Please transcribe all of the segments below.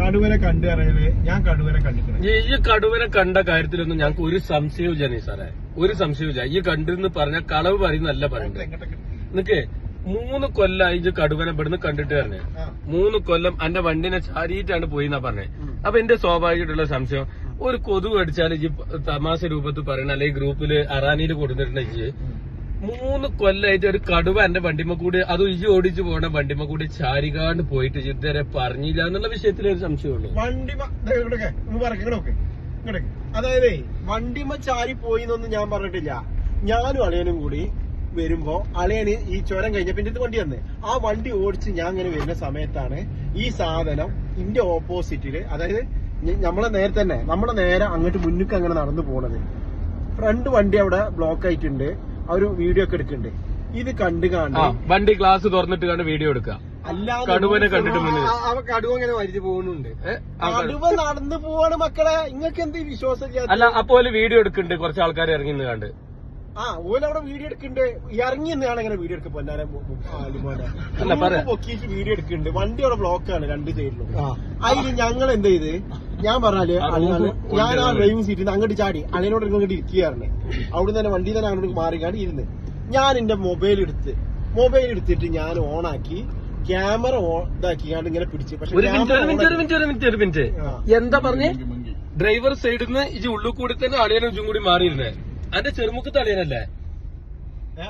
കടുവനെ കണ്ടു പറയുന്നത് ഞാൻ കടുവനെ കണ്ടിട്ടുണ്ട്. ഈ കടുവനെ കണ്ട കാര്യത്തിലൊന്നും ഞങ്ങൾക്ക് ഒരു സംശയവും നീ സാറേ, ഒരു സംശയവും ഈ കണ്ടെന്ന് പറഞ്ഞ കളവ് പറയുന്നല്ല പറയുന്നത്. നിനക്ക് 3 കൊല്ലമായി ഈ കടുവനെ ഇവിടുന്ന് കണ്ടിട്ട് പറഞ്ഞേ. 3 കൊല്ലം എന്റെ വണ്ടിനെ ചാരിയിട്ടാണ് പോയി എന്നാ പറഞ്ഞേ. അപ്പൊ എന്റെ സ്വാഭാവികമായിട്ടുള്ള സംശയം, ഒരു കൊതുക് അടിച്ചാൽ ഈ തമാശ രൂപത്തിൽ പറയണ അല്ലെങ്കിൽ ഗ്രൂപ്പില് അറാനിയിൽ കൊടുത്തിട്ടുണ്ടെങ്കിൽ 3 കൊല്ലമായിട്ട് ഒരു കടുവ എന്റെ വണ്ടിമ്മ കൂടി അതും ഇജി ഓടിച്ചു പോകണ വണ്ടിമ്മ കൂടി ചാരികാണ്ട് പോയിട്ട് ഇതുവരെ പറഞ്ഞില്ല എന്നുള്ള വിഷയത്തിൽ ഒരു സംശയമുള്ളൂ. അതായത് വണ്ടിമ്മ ചാരി പോയി എന്നൊന്നും ഞാൻ പറഞ്ഞിട്ടില്ല. ഞാനും അളിയനും കൂടി വരുമ്പോ അളിയന് ഈ ചുരം കഴിഞ്ഞ പിന്നെ ഇത് വണ്ടി വന്നേ, ആ വണ്ടി ഓടിച്ച് ഞാൻ ഇങ്ങനെ വരുന്ന സമയത്താണ് ഈ സാധനം ഇന്റെ ഓപ്പോസിറ്റില്, അതായത് നമ്മളെ നേരെ അങ്ങോട്ട് മുന്നിക്ക് അങ്ങനെ നടന്നു പോണത്. ഫ്രണ്ട് വണ്ടി അവിടെ ബ്ലോക്ക് ആയിട്ടുണ്ട്. ഒരു വീഡിയോ ഒക്കെ എടുക്കുന്നുണ്ട്. ഇത് കണ്ടു വണ്ടി ഗ്ലാസ് തുറന്നിട്ട് കണ്ട് വീഡിയോ എടുക്കുക. അല്ലാതെ കടുവനെ കണ്ടിട്ട് കടുവ ഇങ്ങനെ വരിച്ച് പോകുന്നുണ്ട്. കടുവ നടന്നു പോവാണ് മക്കളെ. നിങ്ങൾക്ക് എന്ത് വിശ്വാസം? അല്ല, അപ്പോൾ വീഡിയോ എടുക്കുന്നുണ്ട്. കുറച്ച് ആൾക്കാർ ഇറങ്ങി കണ്ട് ഓലവിടെ വീഡിയോ എടുക്കുന്നുണ്ട്. ഇറങ്ങി നിന്നാണ് ഇങ്ങനെ വീഡിയോ എടുക്കുക. പൊന്നാരെ പൊക്കിയിട്ട് വീഡിയോ എടുക്കുന്നുണ്ട്. വണ്ടി അവിടെ ബ്ലോക്കാണ് 2 സൈഡിലും. അതിന് ഞങ്ങൾ എന്ത് ചെയ്ത്, ഞാൻ പറഞ്ഞാല് ഞാൻ ആ ഡ്രൈവിംഗ് സീറ്റിൽ നിന്ന് അങ്ങോട്ട് ചാടി അളിയനോട് ഇങ്ങോട്ട് ഇരിക്കുകയായിരുന്നു. അവിടെ തന്നെ വണ്ടി തന്നെ അങ്ങോട്ട് മാറിക്കാണ്ട് ഇരുന്ന് ഞാൻ എന്റെ മൊബൈൽ എടുത്തിട്ട് ഞാൻ ഓണാക്കി ക്യാമറ ഇതാക്കിയാണ്ട് ഇങ്ങനെ പിടിച്ച്. പക്ഷെ ഒരു മിനിറ്റ് എന്താ പറഞ്ഞേ? ഡ്രൈവർ സൈഡിൽ നിന്ന് ഈ ഉള്ളിൽ കൂടി തന്നെ അളിയനും ഇജും കൂടി മാറിയിരുന്നേ. അതിന്റെ ചെറുമുക്ക് തളിയനല്ലേ?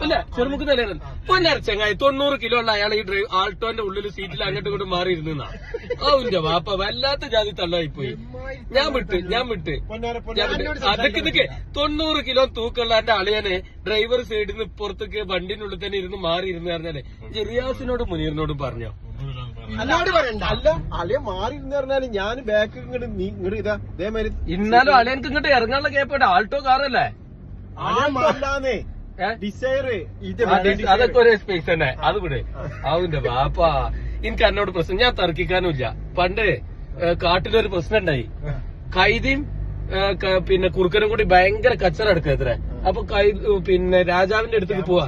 അല്ല, ചെറുമുക്ക് തളിയനല്ല. പൊന്നരച്ചങ്ങായി 90 കിലോ ഉള്ള അയാൾ ഈ ആൾട്ടോന്റെ ഉള്ളിൽ സീറ്റിൽ അങ്ങോട്ടും ഇങ്ങോട്ടും മാറിയിരുന്ന അവന്റെ വാപ്പ വല്ലാത്ത ജാതി തള്ളായിപ്പോയി. ഞാൻ വിട്ട് അതൊക്കെ 90 കിലോ തൂക്കമുള്ള എന്റെ അളിയനെ ഡ്രൈവർ സൈഡിൽ നിന്ന് പുറത്തേക്ക് വണ്ടിനുള്ളിൽ തന്നെ ഇരുന്ന് മാറിയിരുന്നു പറഞ്ഞാലേ റിയാസിനോടും മുനീറിനോടും പറഞ്ഞോ? അല്ലാണ്ട് പറയണ്ട. അല്ല, അളിയ മാറി എന്ന് പറഞ്ഞാല് ഞാൻ ബാക്ക് ഇങ്ങോട്ട് ഇതാ ഇതേമാതിരി. ഇന്നാലും അളിയനക്ക് ഇങ്ങോട്ട് ഇറങ്ങാനുള്ള കേപ്പോട്ടെ. ആൾട്ടോ കാറല്ലേ? ഡിസൈർ അതൊക്കെ ഒരേ സ്പേസ് തന്നെ. അത് കൂടെ അവന്റെ വാപ്പാ. എനിക്ക് എന്നോട് പ്രശ്നം ഞാൻ തർക്കിക്കാനുമില്ല. പണ്ട് കാട്ടിലൊരു പ്രശ്നം ഉണ്ടായി. കൈദിയും പിന്നെ കുറുക്കനും കൂടി ഭയങ്കര കച്ചറ എടുക്കത്ര. അപ്പൊ പിന്നെ രാജാവിന്റെ അടുത്തേക്ക് പോവാ,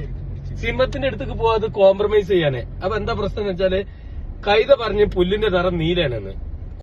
സിംഹത്തിന്റെ അടുത്തേക്ക് പോവാ, അത് കോംപ്രമൈസ് ചെയ്യാനേ. അപ്പൊ എന്താ പ്രശ്നം എന്ന് വെച്ചാല് കൈത പറഞ്ഞ് പുല്ലിന്റെ നിറം നീലാണെന്ന്.